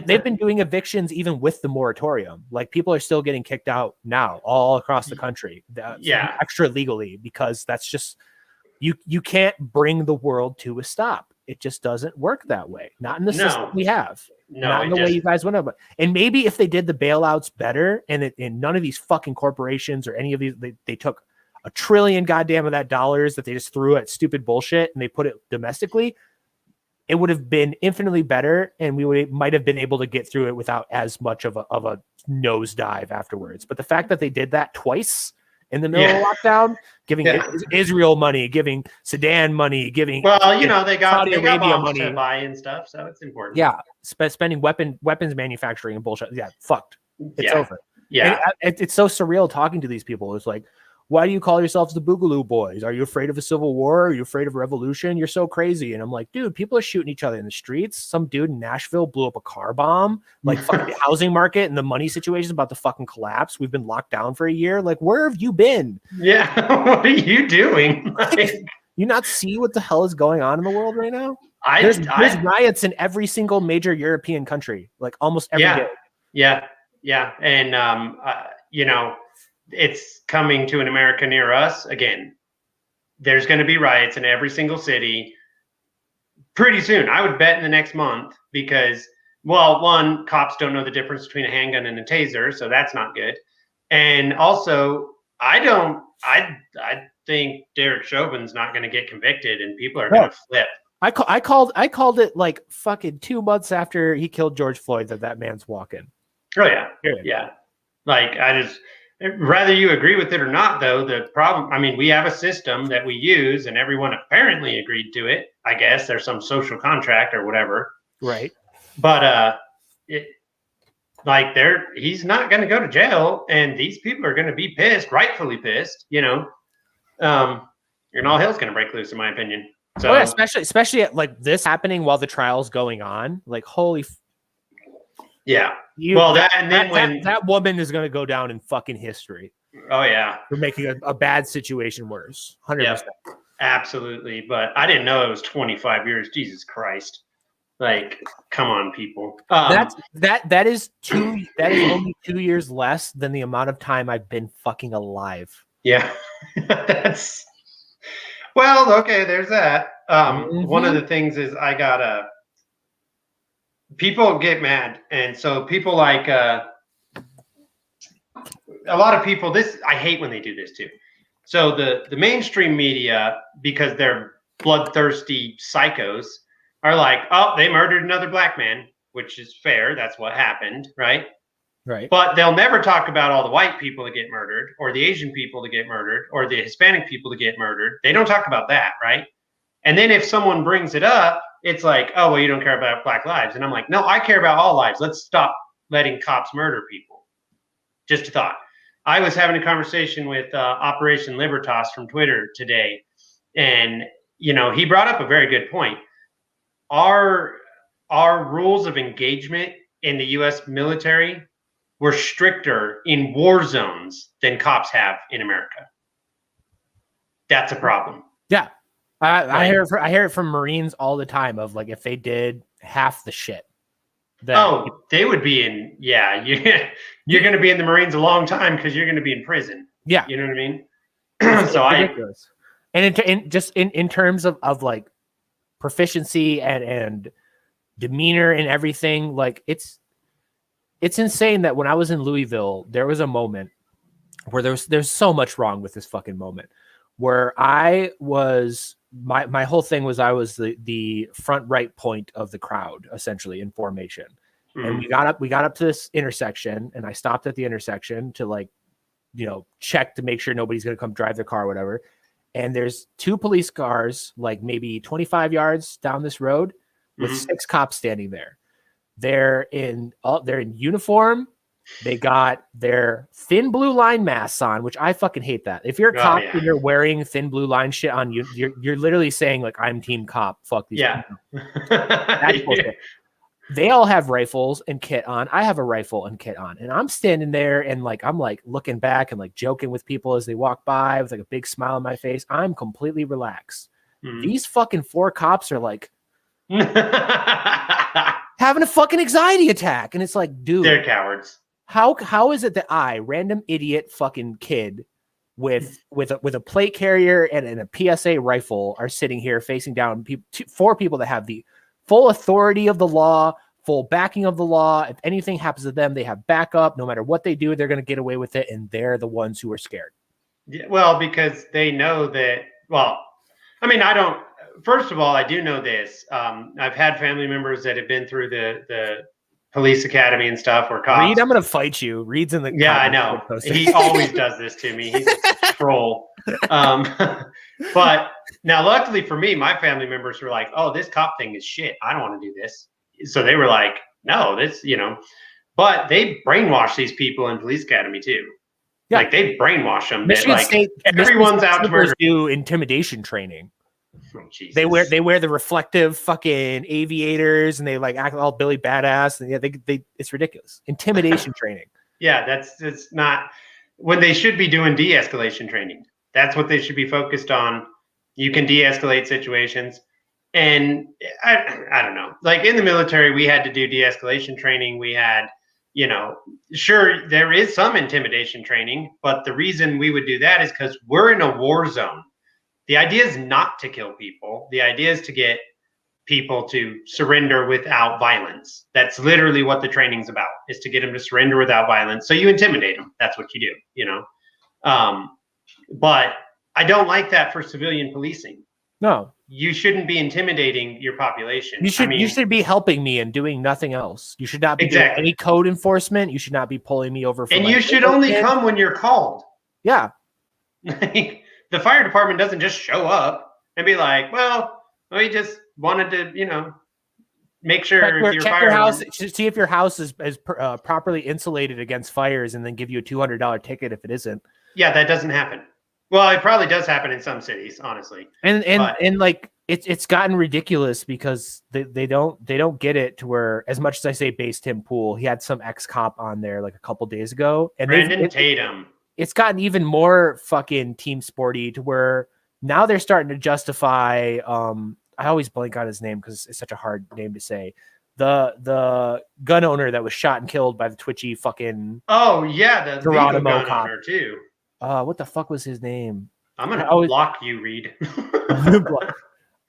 They've been doing evictions even with the moratorium. Like people are still getting kicked out now all across the country. Extra legally, because that's just, you can't bring the world to a stop. It just doesn't work that way. Not in the system we have. Not in the way you guys went up. And maybe if they did the bailouts better, and none of these fucking corporations or any of these, they took $1 trillion goddamn of that dollars that they just threw at stupid bullshit and they put it domestically, it would have been infinitely better, and we might have been able to get through it without as much of a nosedive afterwards. But the fact that they did that twice in the middle of lockdown, giving Israel money, giving Sudan money, giving they got Saudi Arabia money to buy and stuff, so it's important. Yeah, spending weapons manufacturing and bullshit. Yeah, fucked. It's over. Yeah, it's so surreal talking to these people. It's like, why do you call yourselves the Boogaloo Boys? Are you afraid of a civil war? Are you afraid of a revolution? You're so crazy. And I'm like, dude, people are shooting each other in the streets. Some dude in Nashville blew up a car bomb. Like, fucking the housing market and the money situation is about to fucking collapse. We've been locked down for a year. Like, where have you been? Yeah, what are you doing? You not see what the hell is going on in the world right now? There's riots in every single major European country, like almost every day. Yeah. And, it's coming to an America near us again. There's going to be riots in every single city pretty soon. I would bet in the next month because, well, one, cops don't know the difference between a handgun and a taser, so that's not good. And also, I think Derek Chauvin's not going to get convicted, and people are going to flip. I called it like fucking 2 months after he killed George Floyd that man's walking. Oh yeah, yeah. Like whether you agree with it or not, though, the problem, I mean, we have a system that we use and everyone apparently agreed to it. I guess there's some social contract or whatever. Right. But he's not going to go to jail, and these people are going to be pissed, rightfully pissed, and all hell's going to break loose, in my opinion. So especially at like this happening while the trial's going on, like holy. Yeah. That woman is going to go down in fucking history. Oh yeah. For making a bad situation worse. 100%. Yep, absolutely. But I didn't know it was 25 years. Jesus Christ. Like, come on, people. That is only 2 years less than the amount of time I've been fucking alive. Yeah. Well, okay, there's that. One of the things is I got people get mad, and so people like a lot of people. This I hate when they do this too. So the mainstream media, because they're bloodthirsty psychos, are like, oh, they murdered another black man, which is fair. That's what happened, right? Right. But they'll never talk about all the white people that get murdered, or the Asian people that get murdered, or the Hispanic people that get murdered. They don't talk about that, right? And then if someone brings it up, it's like, oh, well, you don't care about Black lives. And I'm like, no, I care about all lives. Let's stop letting cops murder people. Just a thought. I was having a conversation with Operation Libertas from Twitter today, and he brought up a very good point. Our rules of engagement in the U.S. military were stricter in war zones than cops have in America. That's a problem. Yeah. I hear it from Marines all the time of like if they did half the shit. They would be in. Yeah, you're going to be in the Marines a long time because you're going to be in prison. Yeah, you know what I mean. So ridiculous. And in terms of like proficiency and demeanor and everything, like it's insane that when I was in Louisville, there was a moment where there's so much wrong with this fucking moment where I was. My whole thing was I was the front right point of the crowd, essentially in formation. And we got up to this intersection, and I stopped at the intersection to check to make sure nobody's going to come drive their car or whatever. And there's 2 police cars, like maybe 25 yards down this road with 6 cops standing there. They're in uniform. They got their thin blue line masks on, which I fucking hate that. If you're a cop and you're wearing thin blue line shit on you, you're literally saying like, I'm team cop. Fuck these people. That's bullshit. They all have rifles and kit on. I have a rifle and kit on. And I'm standing there and I'm looking back and like joking with people as they walk by with like a big smile on my face. I'm completely relaxed. These fucking 4 cops are like having a fucking anxiety attack. And it's like, dude, they're cowards. How is it that I, random idiot fucking kid with a plate carrier and a PSA rifle, are sitting here facing down 4 people that have the full authority of the law, full backing of the law. If anything happens to them, they have backup. No matter what they do, they're going to get away with it, and they're the ones who are scared. Yeah, well, because they know that. Well, I mean, I don't. First of all, I do know this. I've had family members that have been through the police academy and stuff, or cops. Reed, I'm gonna fight you. Reed's in the I know. He always does this to me. He's a troll. But now, luckily for me, my family members were like, "Oh, this cop thing is shit. I don't want to do this." So they were like, "No, this, But they brainwash these people in police academy too. Yeah. Like they brainwash them. Michigan that, State, everyone's out to murder. Do intimidation training. Oh, they wear the reflective fucking aviators and they like act all Billy Badass, and they it's ridiculous. Intimidation training. Yeah, that's not when they should be doing de-escalation training. That's what they should be focused on. You can de-escalate situations. And I don't know, like in the military, we had to do de-escalation training. We had, sure, there is some intimidation training, but the reason we would do that is because we're in a war zone. The idea is not to kill people. The idea is to get people to surrender without violence. That's literally what the training's about, is to get them to surrender without violence. So you intimidate them. That's what you do, But I don't like that for civilian policing. No. You shouldn't be intimidating your population. You should be helping me and doing nothing else. You should not be doing any code enforcement. You should not be pulling me over. And you should only come when you're called. Yeah. The fire department doesn't just show up and be like, well, we just wanted to, make sure check your house, see if your house is properly insulated against fires, and then give you a $200 ticket if it isn't. Yeah, that doesn't happen. Well, it probably does happen in some cities, honestly. And like it's gotten ridiculous because they don't get it to where, as much as I say base Tim Pool, he had some ex-cop on there like a couple days ago, and Brandon Tatum. It's gotten even more fucking team sporty to where now they're starting to justify. I always blank on his name because it's such a hard name to say. The gun owner that was shot and killed by the twitchy fucking. Oh yeah, the Geronimo gun cop owner too. What the fuck was his name? I'm gonna block you, Reed.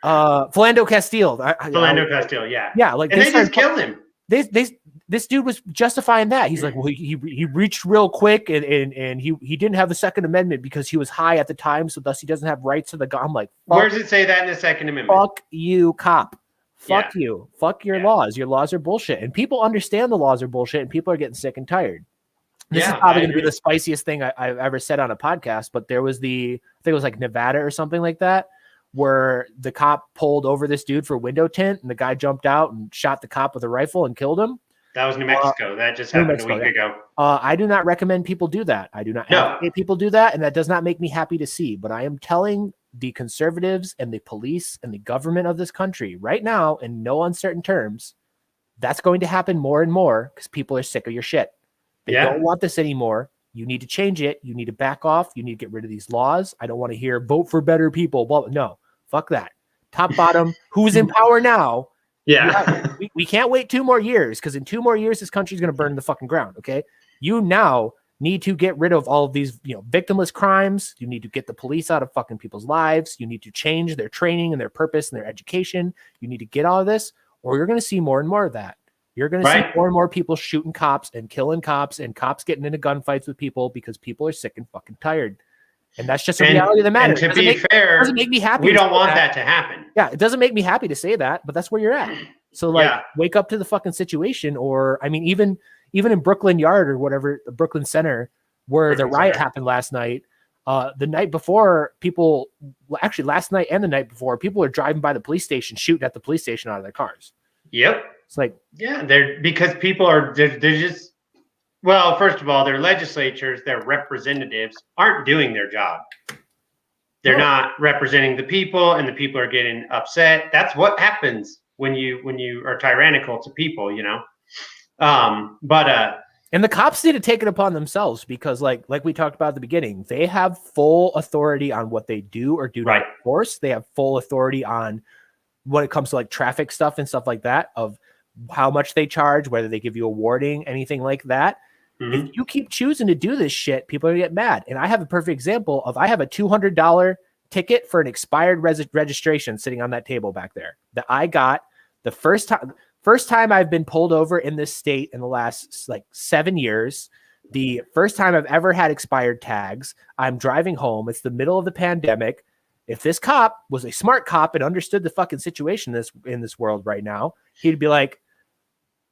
Philando Castile. Philando Castile, yeah. Yeah, like and they just killed him. This dude was justifying that. He's like, well, he reached real quick and he didn't have the Second Amendment because he was high at the time, so thus he doesn't have rights to the gun. I'm like, where does it say that in the Second Amendment? Fuck you, cop. Fuck you. Fuck your laws. Your laws are bullshit. And people understand the laws are bullshit, and people are getting sick and tired. This is probably going to be the spiciest thing I've ever said on a podcast, but there was I think it was like Nevada or something like that, where the cop pulled over this dude for window tint, and the guy jumped out and shot the cop with a rifle and killed him. That was New Mexico. That just happened a week ago. I do not recommend people do that. I do not advocate people do that, and that does not make me happy to see. But I am telling the conservatives and the police and the government of this country right now, in no uncertain terms, that's going to happen more and more because people are sick of your shit. They don't want this anymore. You need to change it. You need to back off. You need to get rid of these laws. I don't want to hear vote for better people. Well, no, fuck that. Top, bottom, who's in power now? Yeah. We can't wait 2 more years because in 2 more years, this country's going to burn the fucking ground. Okay. You now need to get rid of all of these, victimless crimes. You need to get the police out of fucking people's lives. You need to change their training and their purpose and their education. You need to get all of this, or you're going to see more and more of that. You're going to see more and more people shooting cops and killing cops and cops getting into gunfights with people because people are sick and fucking tired. And that's just a reality of the matter. And to be fair, it doesn't make me happy. We don't want that to happen. Yeah, it doesn't make me happy to say that, but that's where you're at. So wake up to the fucking situation. Or I mean, even in Brooklyn Yard or whatever, the Brooklyn Center, where the riot happened last night. The night before, last night and the night before, people are driving by the police station, shooting at the police station out of their cars. Yep. It's like, because people are they're just, well, first of all, their legislatures, their representatives aren't doing their job. They're not representing the people, and the people are getting upset. That's what happens when you are tyrannical to people, and the cops need to take it upon themselves because like we talked about at the beginning, they have full authority on what they do or do not enforce. They have full authority on when it comes to like traffic stuff and stuff like that, of how much they charge, whether they give you a warning, anything like that. Mm-hmm. If you keep choosing to do this shit, people are gonna get mad. And I have a perfect example of, I have a $200 ticket for an expired registration sitting on that table back there that I got the first time I've been pulled over in this state in the last 7 years. The first time I've ever had expired tags. I'm driving home. It's the middle of the pandemic. If this cop was a smart cop and understood the fucking situation in this world right now, he'd be like,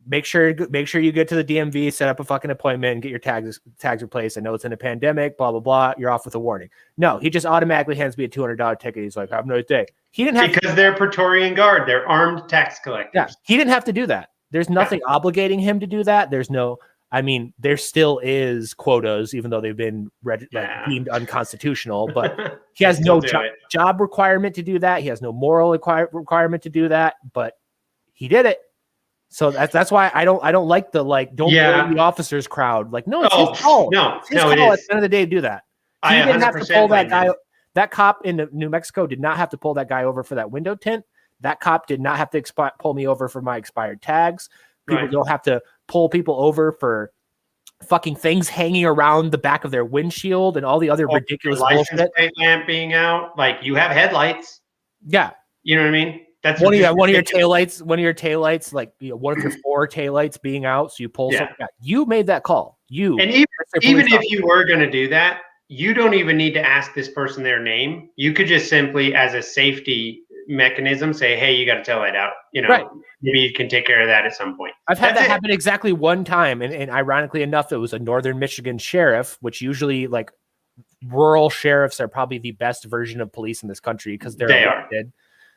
make sure you get to the DMV, set up a fucking appointment, and get your tags replaced. I know it's in a pandemic, blah, blah, blah. You're off with a warning. No, he just automatically hands me a $200 ticket. He's like, have a nice day. He didn't have because they're Praetorian Guard. They're armed tax collectors. Yeah, he didn't have to do that. There's nothing obligating him to do that. There still is quotas, even though they've been deemed unconstitutional, but he has no job requirement to do that. He has no moral requirement to do that, but he did it. So that's why I don't like the don't blame the officers crowd. No, it's his call. No, it's his call at the end of the day to do that. He didn't have to pull that guy. That cop in New Mexico did not have to pull that guy over for that window tint. That cop did not have to pull me over for my expired tags. People don't have to pull people over for fucking things hanging around the back of their windshield and all the other ridiculous bullshit. Plate lamp being out, you have headlights. Yeah, you know what I mean. That's one of your taillights. One of your taillights, one of your 4 taillights being out, so you pull something out. You made that call. And even if you were going to do that, you don't even need to ask this person their name. You could just simply, as a safety mechanism, say, "Hey, you got to taillight out." Maybe you can take care of that at some point. I've had that happen exactly one time, and ironically enough, it was a Northern Michigan sheriff, which usually rural sheriffs are probably the best version of police in this country because they are.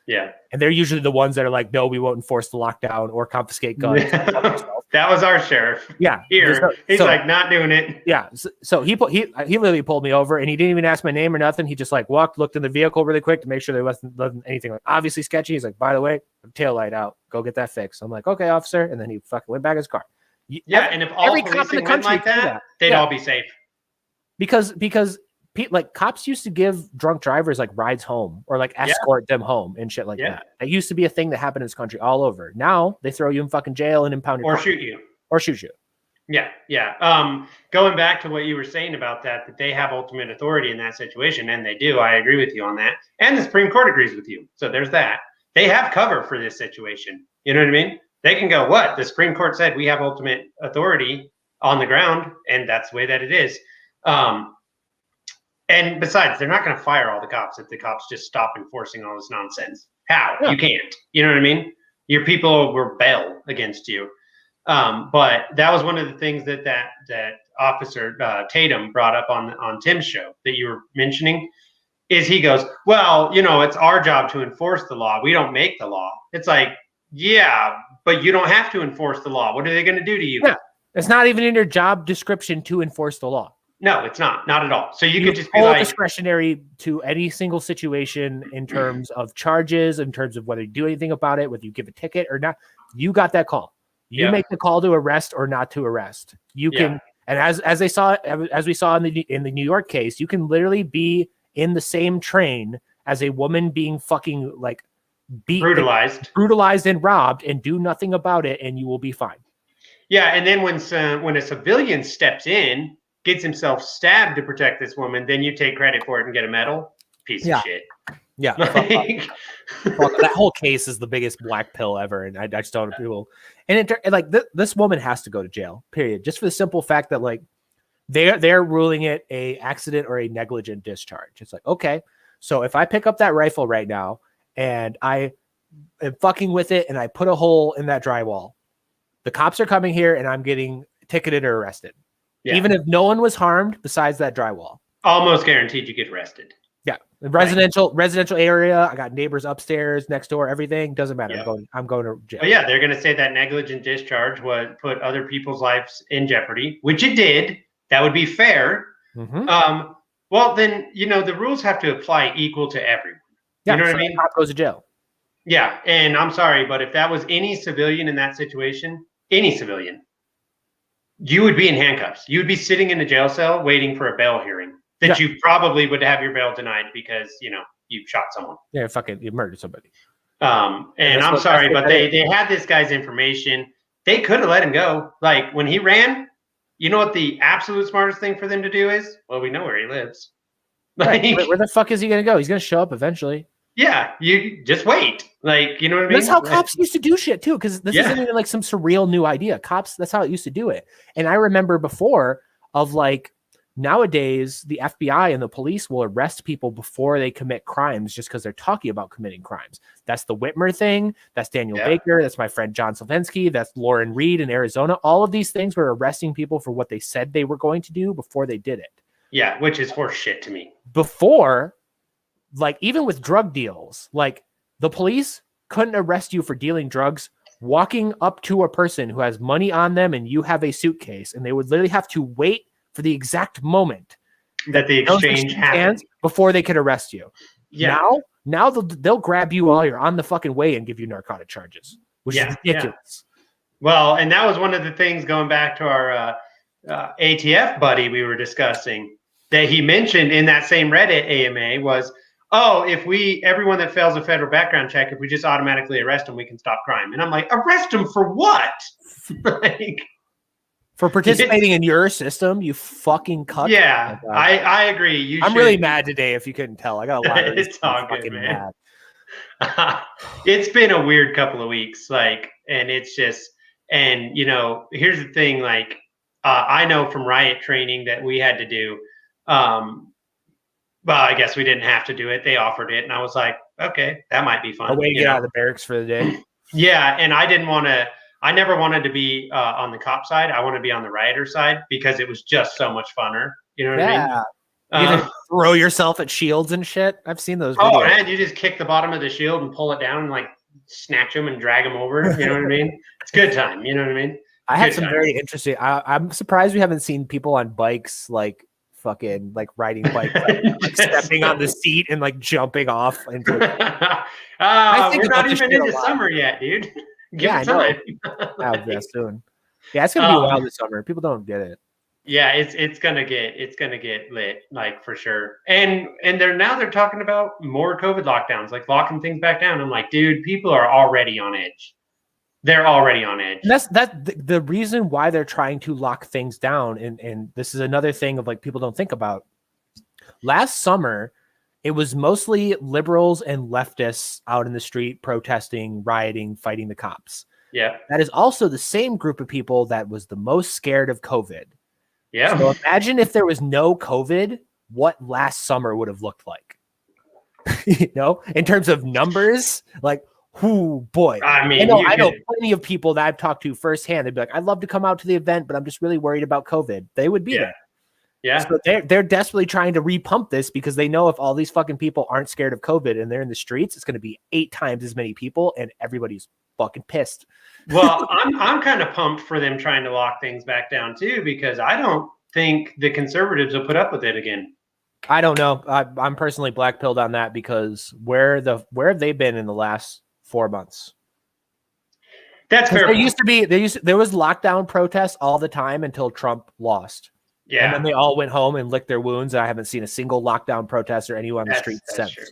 Yeah. And they're usually the ones that are like, no, we won't enforce the lockdown or confiscate guns. That was our sheriff. Yeah. He's not doing it. Yeah. So he literally pulled me over and he didn't even ask my name or nothing. He just looked in the vehicle really quick to make sure there wasn't anything obviously sketchy. He's like, by the way, tail light out. Go get that fixed. I'm like, okay, officer. And then he fucking went back in his car. And if all policing went like that, they'd all be safe. Because cops used to give drunk drivers rides home or escort them home and shit like that. That used to be a thing that happened in this country all over. Now they throw you in fucking jail and impound your car. Shoot you. Or shoot you. Yeah. Going back to what you were saying about that they have ultimate authority in that situation, and they do. I agree with you on that. And the Supreme Court agrees with you. So there's that. They have cover for this situation. You know what I mean? They can go, what? The Supreme Court said we have ultimate authority on the ground, and that's the way that it is. And besides, they're not going to fire all the cops if the cops just stop enforcing all this nonsense. How? Yeah. You can't. You know what I mean? Your people will rebel against you. But that was one of the things that Officer Tatum brought up on Tim's show that you were mentioning. Is he goes, well, it's our job to enforce the law. We don't make the law. It's like, yeah, but you don't have to enforce the law. What are they going to do to you? Yeah, it's not even in your job description to enforce the law. No, it's not at all. So you could just be like discretionary to any single situation in terms of charges, in terms of whether you do anything about it, whether you give a ticket or not. You got that call. You make the call to arrest or not to arrest. You can, and as we saw in the New York case, you can literally be in the same train as a woman being fucking like brutalized and robbed and do nothing about it, and you will be fine. Yeah, and then when a civilian steps in, gets himself stabbed to protect this woman, then you take credit for it and get a medal. Piece of shit. Yeah, that whole case is the biggest black pill ever, and I just don't know people. And this woman has to go to jail. Period. Just for the simple fact that like they're ruling it a accident or a negligent discharge. It's like, okay, so if I pick up that rifle right now and I am fucking with it and I put a hole in that drywall, the cops are coming here and I'm getting ticketed or arrested. Yeah. Even if no one was harmed besides that drywall. Almost guaranteed you get arrested. Yeah. Residential area. I got neighbors upstairs, next door, everything. Doesn't matter. Yeah. I'm going to jail. But yeah, they're going to say that negligent discharge would put other people's lives in jeopardy, which it did. That would be fair. Mm-hmm. Well, then, the rules have to apply equal to everyone. You know what I mean? Cop goes to jail. Yeah. And I'm sorry, but if that was any civilian in that situation, any civilian, you would be in handcuffs. You would be sitting in a jail cell waiting for a bail hearing that you probably would have your bail denied because, you shot someone. Yeah, you murdered somebody. And I'm sorry, but they had this guy's information. They could have let him go. Like when he ran, you know what the absolute smartest thing for them to do is? Well, we know where he lives. Like, where the fuck is he going to go? He's going to show up eventually. Yeah, you just wait. Like, you know what I mean? That's how cops used to do shit too, because this isn't even like some surreal new idea. Cops, that's how it used to do it. And I remember before of like nowadays, the FBI and the police will arrest people before they commit crimes just because they're talking about committing crimes. That's the Whitmer thing. That's Daniel Baker. That's my friend John Sylvensky. That's Lauren Reed in Arizona. All of these things were arresting people for what they said they were going to do before they did it. Yeah, which is horse shit to me. Before, like even with drug deals, like the police couldn't arrest you for dealing drugs, walking up to a person who has money on them and you have a suitcase, and they would literally have to wait for the exact moment that the exchange happens before they could arrest you. Yeah. Now they'll grab you while you're on the fucking way and give you narcotic charges, which is ridiculous. Yeah. Well, and that was one of the things going back to our ATF buddy we were discussing that he mentioned in that same Reddit AMA was, everyone that fails a federal background check, if we just automatically arrest them, we can stop crime. And I'm like, arrest them for what? For participating in your system, you fucking cunt. Yeah, I agree. I'm really mad today. If you couldn't tell, I got a lot of it's all good, man. It's been a weird couple of weeks, and it's just, and here's the thing, I know from riot training that we had to do. Well, I guess we didn't have to do it. They offered it, and I was like, okay, that might be fun. A way to get out of the barracks for the day. Yeah, and I never wanted to be on the cop side. I want to be on the rioter side because it was just so much funner. You know what I mean? You just throw yourself at shields and shit. I've seen those videos. Oh, man, you just kick the bottom of the shield and pull it down and snatch them and drag them over. You know what I mean? It's a good time. You know what I mean? I had some very interesting. I'm surprised we haven't seen people on bikes fucking riding bikes, stepping on the seat and jumping off into. We're not even into summer yet, dude. Give it time. Soon. Yeah, it's gonna be wild this summer. People don't get it. Yeah, it's gonna get lit, for sure. And they're talking about more COVID lockdowns, locking things back down. I'm like, dude, people are already on edge. they're already on edge. And that's the reason why they're trying to lock things down. And this is another thing of like people don't think about. Last summer, it was mostly liberals and leftists out in the street protesting, rioting, fighting the cops. Yeah. That is also the same group of people that was the most scared of COVID. Yeah. So imagine if there was no COVID, what last summer would have looked like. In terms of numbers, like, whoo, boy. I mean, I know plenty of people that I've talked to firsthand. They'd be like, I'd love to come out to the event, but I'm just really worried about COVID. They would be there. Yeah. So they're desperately trying to repump this because they know if all these fucking people aren't scared of COVID and they're in the streets, it's going to be 8 times as many people and everybody's fucking pissed. Well, I'm kind of pumped for them trying to lock things back down too, because I don't think the conservatives will put up with it again. I don't know. I'm personally black-pilled on that because where have they been in the last 4 months? That's fair. There was lockdown protests all the time until Trump lost. Yeah. And then they all went home and licked their wounds. I haven't seen a single lockdown protest or anyone on the street since. True.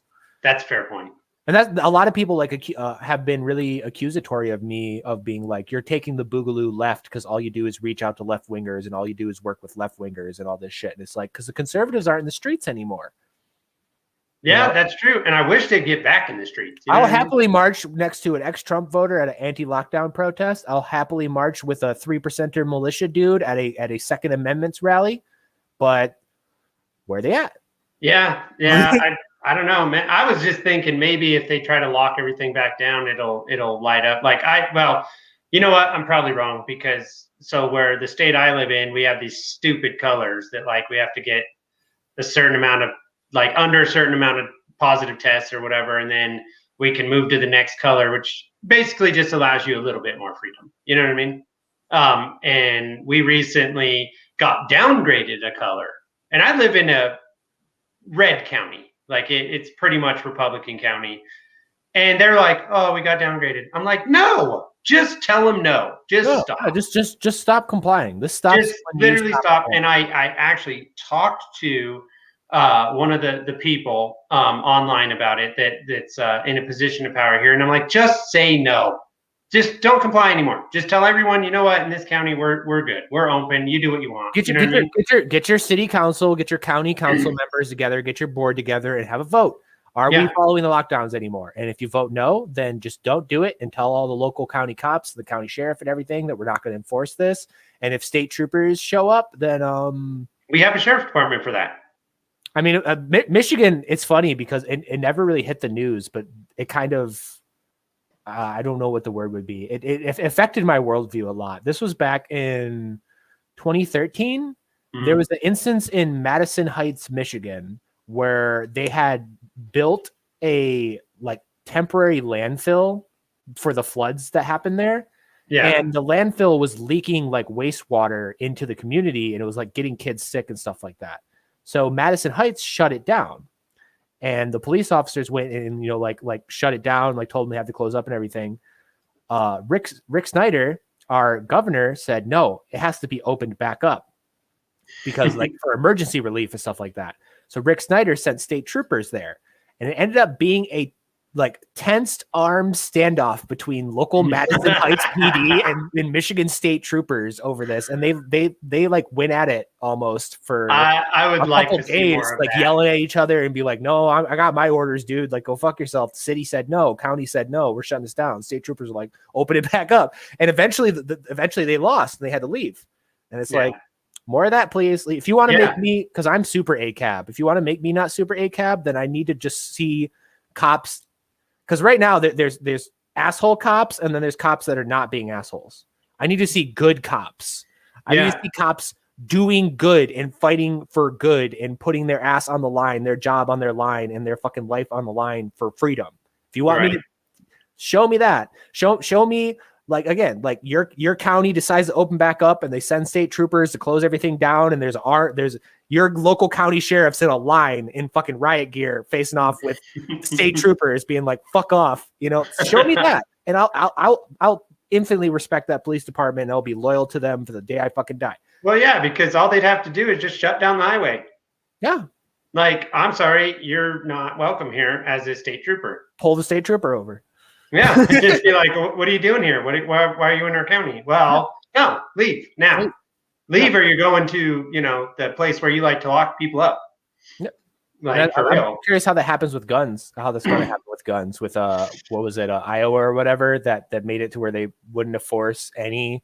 That's a fair point. And that's a lot of people like have been really accusatory of me of being like, you're taking the boogaloo left because all you do is reach out to left wingers and all you do is work with left wingers and all this shit. And it's like, because the conservatives aren't in the streets anymore. Yeah, that's true. And I wish they'd get back in the streets. I'll happily march next to an ex-Trump voter at an anti-lockdown protest. I'll happily march with a 3%er militia dude at a Second Amendment's rally. But where are they at? Yeah. I don't know, man. I was just thinking maybe if they try to lock everything back down, it'll light up. You know what? I'm probably wrong because where the state I live in, we have these stupid colors that like we have to get a certain amount of like under a certain amount of positive tests or whatever, and then we can move to the next color, which basically just allows you a little bit more freedom. You know what I mean? And we recently got downgraded a color, and I live in a red county. Like it's pretty much Republican county. And they're like, oh, we got downgraded. I'm like, no, just tell them no. Stop. Just stop complying. This stops. Just literally stop. And I actually talked to one of the people online about it that's in a position of power here. And I'm like, just say no. Just don't comply anymore. Just tell everyone, you know what, in this county, we're good. We're open. You do what you want. Get your city council, get your county council members together, get your board together and have a vote. Are we following the lockdowns anymore? And if you vote no, then just don't do it and tell all the local county cops, the county sheriff and everything that we're not going to enforce this. And if state troopers show up, then we have a sheriff's department for that. I mean, Michigan, it's funny because it never really hit the news, but it kind of I don't know what the word would be. It affected my worldview a lot. This was back in 2013. Mm-hmm. There was an instance in Madison Heights, Michigan, where they had built a like temporary landfill for the floods that happened there. Yeah. And the landfill was leaking like wastewater into the community, and it was like getting kids sick and stuff like that. So Madison Heights shut it down. And the police officers went and, like shut it down, like told them they had to close up and everything. Rick Snyder, our governor, said, no, it has to be opened back up because like for emergency relief and stuff like that. So Rick Snyder sent state troopers there, and it ended up being a like tensed armed standoff between local Madison Heights PD and Michigan state troopers over this. And they like went at it almost for I would like to see more of like that. Yelling at each other and be like, no, I got my orders, dude. Like, go fuck yourself. The city said no. County said no. We're shutting this down. State troopers were like, open it back up. And eventually they lost and they had to leave. And it's like, more of that, please. If you want to make me, because I'm super ACAB, if you want to make me not super ACAB, then I need to just see cops. Because right now there's asshole cops, and then there's cops that are not being assholes. I need to see good cops. I need to see cops doing good and fighting for good and putting their ass on the line, their job on their line, and their fucking life on the line for freedom. If you want me to show me that, show me like again, like your county decides to open back up and they send state troopers to close everything down, and there's your local county sheriff's in a line in fucking riot gear facing off with state troopers being like, fuck off, show me that. And I'll infinitely respect that police department, and I'll be loyal to them for the day I fucking die. Well, yeah, because all they'd have to do is just shut down the highway. Yeah. Like, I'm sorry, you're not welcome here as a state trooper. Pull the state trooper over. Yeah, just be like, what are you doing here? Why are you in our county? Well, no, leave now. Leave, or you're going to, the place where you like to lock people up. Yep. Like, for real. I'm curious how that happens with guns. How that's going to happen with guns? With what was it, Iowa or whatever that made it to where they wouldn't enforce any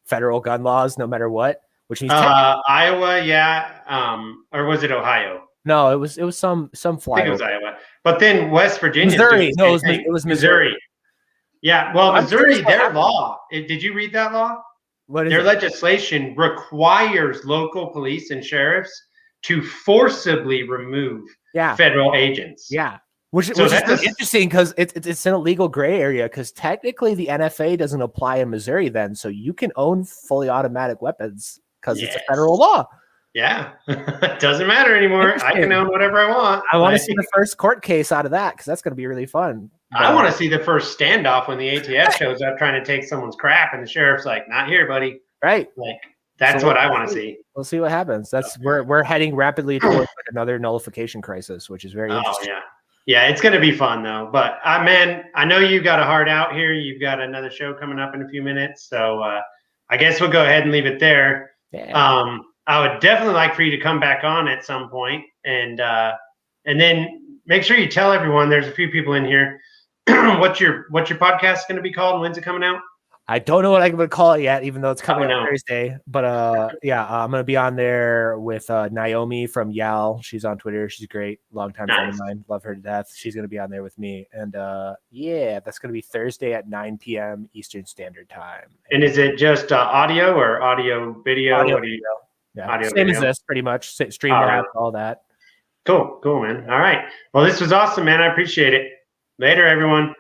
federal gun laws no matter what. Which means Iowa, yeah. Or was it Ohio? No, it was some flyover. I think it was Iowa. But then West Virginia. Missouri. No, it was Missouri. Yeah, well, Missouri, their law. Did you read that law? What is their legislation requires local police and sheriffs to forcibly remove federal agents. Yeah. Which is interesting because it's in a legal gray area because technically the NFA doesn't apply in Missouri then. So you can own fully automatic weapons because it's a federal law. Yeah. It doesn't matter anymore. I can own whatever I want. I want to see the first court case out of that because that's going to be really fun. I want to see the first standoff when the ATF shows up trying to take someone's crap and the sheriff's like, not here, buddy. Right. Like, that's what I want to see. We'll see what happens. We're heading rapidly towards another nullification crisis, which is very interesting. Yeah. Yeah, it's going to be fun, though. But, man, I know you got a heart out here. You've got another show coming up in a few minutes. So I guess we'll go ahead and leave it there. Yeah. I would definitely like for you to come back on at some point. And then make sure you tell everyone, there's a few people in here, what's your podcast going to be called and when's it coming out? I don't know what I would call it yet, even though it's coming out Thursday. But I'm gonna be on there with Naomi from Yal. She's on Twitter. She's great, longtime friend of mine. Love her to death. She's gonna be on there with me, and that's gonna be Thursday at 9 p.m. Eastern Standard Time. And is it just audio or audio video? Audio video. Yeah, audio same video. As this, pretty much. Streamlabs, all that. Cool, man. All right. Well, this was awesome, man. I appreciate it. Later, everyone.